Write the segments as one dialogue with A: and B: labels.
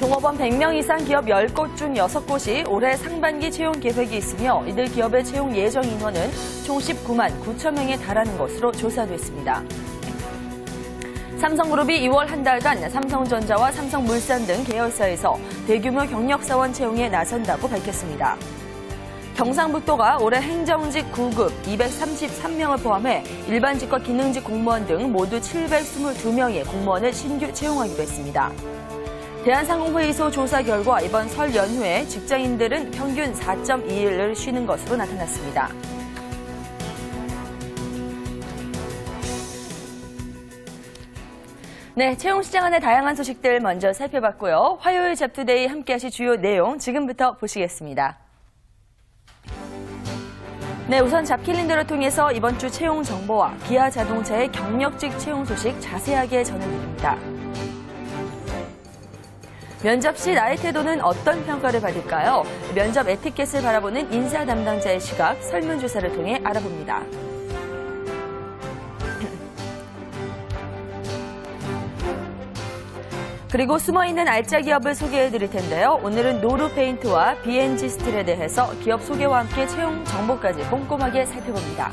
A: 종업원 100명 이상 기업 10곳 중 6곳이 올해 상반기 채용 계획이 있으며 이들 기업의 채용 예정 인원은 총 19만 9천 명에 달하는 것으로 조사됐습니다. 삼성그룹이 2월 한 달간 삼성전자와 삼성물산 등 계열사에서 대규모 경력사원 채용에 나선다고 밝혔습니다. 경상북도가 올해 행정직 9급 233명을 포함해 일반직과 기능직 공무원 등 모두 722명의 공무원을 신규 채용하기로 했습니다. 대한상공회의소 조사 결과 이번 설 연휴에 직장인들은 평균 4.2일을 쉬는 것으로 나타났습니다. 네, 채용시장 안의 다양한 소식들 먼저 살펴봤고요. 화요일 잡투데이 함께하실 주요 내용 지금부터 보시겠습니다. 네, 우선 잡킬린더를 통해서 이번 주 채용 정보와 기아자동차의 경력직 채용 소식 자세하게 전해드립니다. 면접 시 나의 태도는 어떤 평가를 받을까요? 면접 에티켓을 바라보는 인사 담당자의 시각, 설문조사를 통해 알아봅니다. 그리고 숨어있는 알짜 기업을 소개해드릴 텐데요. 오늘은 노루페인트와 BNG 스틸에 대해서 기업 소개와 함께 채용 정보까지 꼼꼼하게 살펴봅니다.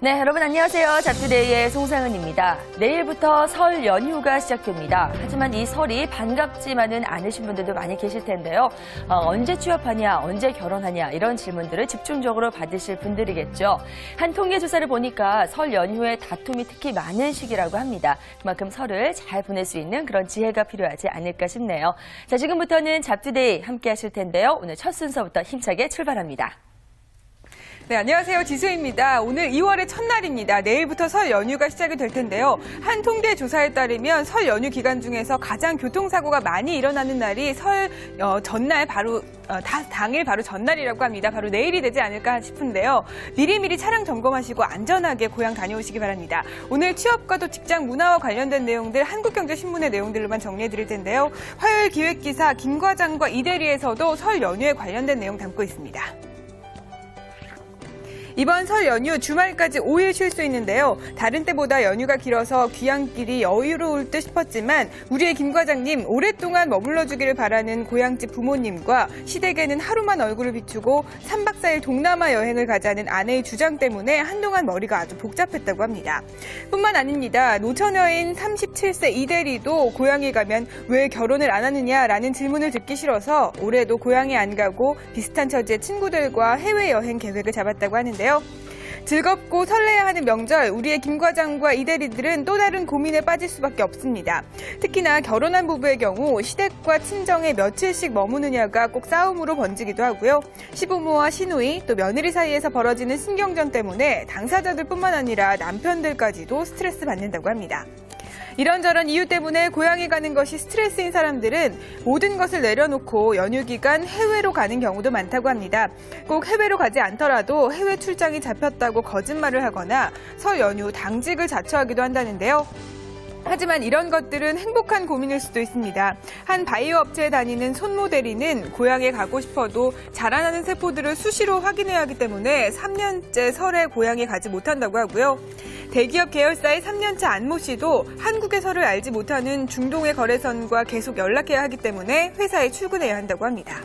A: 네, 여러분 안녕하세요. 잡투데이의 송상은입니다. 내일부터 설 연휴가 시작됩니다. 하지만 이 설이 반갑지만은 않으신 분들도 많이 계실 텐데요. 언제 취업하냐, 언제 결혼하냐 이런 질문들을 집중적으로 받으실 분들이겠죠. 한 통계조사를 보니까 설 연휴에 다툼이 특히 많은 시기라고 합니다. 그만큼 설을 잘 보낼 수 있는 그런 지혜가 필요하지 않을까 싶네요. 자, 지금부터는 잡투데이 함께 하실 텐데요. 오늘 첫 순서부터 힘차게 출발합니다.
B: 네, 안녕하세요. 지수입니다. 오늘 2월의 첫날입니다. 내일부터 설 연휴가 시작이 될 텐데요. 한 통계 조사에 따르면 설 연휴 기간 중에서 가장 교통사고가 많이 일어나는 날이 설 전날 당일 바로 전날이라고 합니다. 바로 내일이 되지 않을까 싶은데요. 미리미리 차량 점검하시고 안전하게 고향 다녀오시기 바랍니다. 오늘 취업과 또 직장 문화와 관련된 내용들 한국경제신문의 내용들로만 정리해드릴 텐데요. 화요일 기획기사 김 과장과 이 대리에서도 설 연휴에 관련된 내용 담고 있습니다. 이번 설 연휴 주말까지 5일 쉴 수 있는데요. 다른 때보다 연휴가 길어서 귀향길이 여유로울 듯 싶었지만 우리의 김 과장님 오랫동안 머물러주기를 바라는 고향집 부모님과 시댁에는 하루만 얼굴을 비추고 3박 4일 동남아 여행을 가자는 아내의 주장 때문에 한동안 머리가 아주 복잡했다고 합니다. 뿐만 아닙니다. 노처녀인 37세 이 대리도 고향에 가면 왜 결혼을 안 하느냐라는 질문을 듣기 싫어서 올해도 고향에 안 가고 비슷한 처지의 친구들과 해외여행 계획을 잡았다고 하는데요. 즐겁고 설레야 하는 명절, 우리의 김 과장과 이 대리들은 또 다른 고민에 빠질 수밖에 없습니다. 특히나 결혼한 부부의 경우 시댁과 친정에 며칠씩 머무느냐가 꼭 싸움으로 번지기도 하고요. 시부모와 시누이, 또 며느리 사이에서 벌어지는 신경전 때문에 당사자들뿐만 아니라 남편들까지도 스트레스 받는다고 합니다. 이런저런 이유 때문에 고향에 가는 것이 스트레스인 사람들은 모든 것을 내려놓고 연휴 기간 해외로 가는 경우도 많다고 합니다. 꼭 해외로 가지 않더라도 해외 출장이 잡혔다고 거짓말을 하거나 설 연휴 당직을 자처하기도 한다는데요. 하지만 이런 것들은 행복한 고민일 수도 있습니다. 한 바이오 업체에 다니는 손모 대리는 고향에 가고 싶어도 자라나는 세포들을 수시로 확인해야 하기 때문에 3년째 설에 고향에 가지 못한다고 하고요. 대기업 계열사의 3년차 안모 씨도 한국의 설을 알지 못하는 중동의 거래선과 계속 연락해야 하기 때문에 회사에 출근해야 한다고 합니다.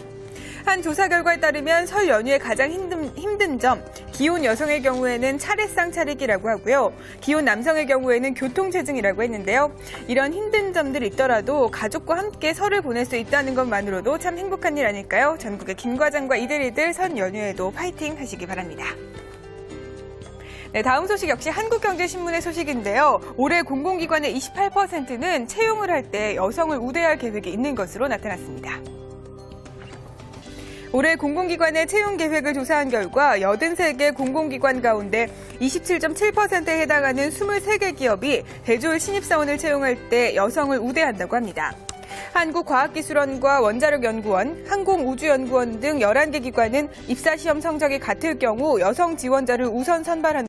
B: 한 조사 결과에 따르면 설 연휴에 가장 힘든 점, 기혼 여성의 경우에는 차례상 차리기라고 하고요. 기혼 남성의 경우에는 교통체증이라고 했는데요. 이런 힘든 점들이 있더라도 가족과 함께 설을 보낼 수 있다는 것만으로도 참 행복한 일 아닐까요? 전국의 김 과장과 이 대리들 설 연휴에도 파이팅 하시기 바랍니다. 네, 다음 소식 역시 한국경제신문의 소식인데요. 올해 공공기관의 28%는 채용을 할 때 여성을 우대할 계획이 있는 것으로 나타났습니다. 올해 공공기관의 채용 계획을 조사한 결과 83개 공공기관 가운데 27.7%에 해당하는 23개 기업이 대졸 신입사원을 채용할 때 여성을 우대한다고 합니다. 한국과학기술원과 원자력연구원, 항공우주연구원 등 11개 기관은 입사시험 성적이 같을 경우 여성 지원자를 우선 선발한다.